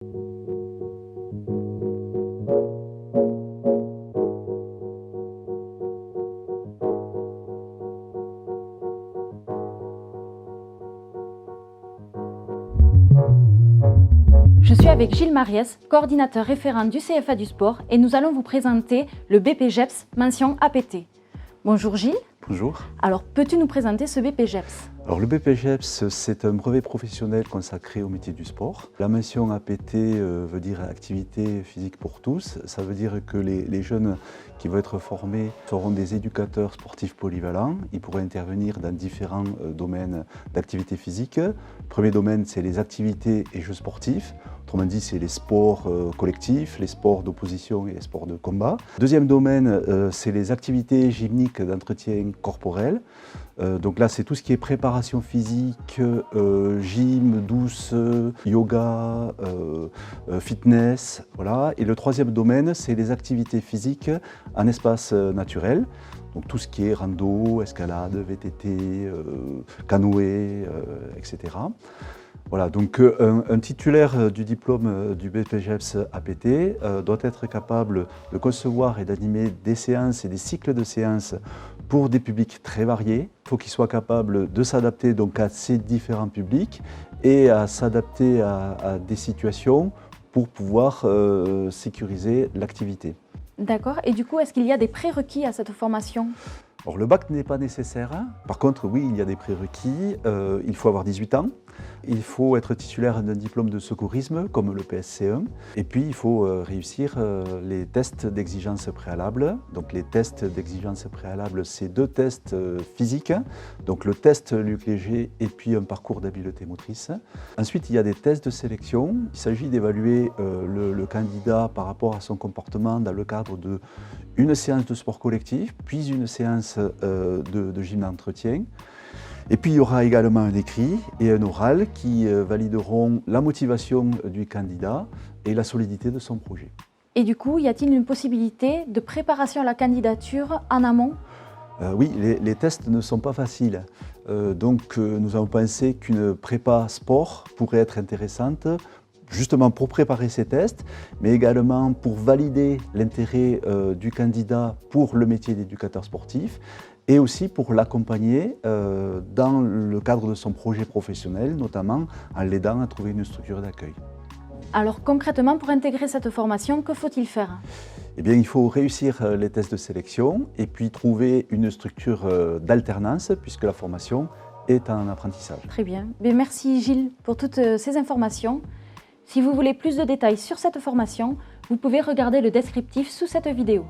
Je suis avec Gilles Mariès, coordinateur référent du CFA du sport, et nous allons vous présenter le BPGEPS mention APT. Bonjour Gilles. Bonjour. Alors, peux-tu nous présenter ce BPGEPS? Alors, le BPGEPS, c'est un brevet professionnel consacré au métier du sport. La mention APT veut dire activité physique pour tous. Ça veut dire que les jeunes qui vont être formés seront des éducateurs sportifs polyvalents. Ils pourront intervenir dans différents domaines d'activité physique. Le premier domaine, c'est les activités et jeux sportifs. Autrement dit, c'est les sports collectifs, les sports d'opposition et les sports de combat. Deuxième domaine, c'est les activités gymniques d'entretien corporel. Donc là, c'est tout ce qui est préparation physique, gym, douce, yoga, fitness. Voilà. Et le troisième domaine, c'est les activités physiques en espace naturel. Donc tout ce qui est rando, escalade, VTT, canoë, etc. Voilà, donc un titulaire du diplôme du BPGEPS APT doit être capable de concevoir et d'animer des séances et des cycles de séances pour des publics très variés. Il faut qu'il soit capable de s'adapter donc à ces différents publics et à s'adapter à des situations pour pouvoir sécuriser l'activité. D'accord, et du coup, est-ce qu'il y a des prérequis à cette formation? Alors, le bac n'est pas nécessaire. Par contre, oui, il y a des prérequis. Il faut avoir 18 ans. Il faut être titulaire d'un diplôme de secourisme, comme le PSC1. Et puis, il faut réussir les tests d'exigence préalable. Donc, les tests d'exigence préalable, c'est 2 tests physiques. Donc, le test Luc Léger et puis un parcours d'habileté motrice. Ensuite, il y a des tests de sélection. Il s'agit d'évaluer le candidat par rapport à son comportement dans le cadre d'une séance de sport collectif, puis une séance de gym d'entretien. Et puis il y aura également un écrit et un oral qui valideront la motivation du candidat et la solidité de son projet. Et du coup, y a-t-il une possibilité de préparation à la candidature en amont? Oui, les tests ne sont pas faciles. Donc nous avons pensé qu'une prépa sport pourrait être intéressante justement pour préparer ces tests, mais également pour valider l'intérêt du candidat pour le métier d'éducateur sportif et aussi pour l'accompagner dans le cadre de son projet professionnel, notamment en l'aidant à trouver une structure d'accueil. Alors concrètement, pour intégrer cette formation, que faut-il faire? Eh bien, il faut réussir les tests de sélection et puis trouver une structure d'alternance puisque la formation est en apprentissage. Très bien. Bien, merci Gilles pour toutes ces informations. Si vous voulez plus de détails sur cette formation, vous pouvez regarder le descriptif sous cette vidéo.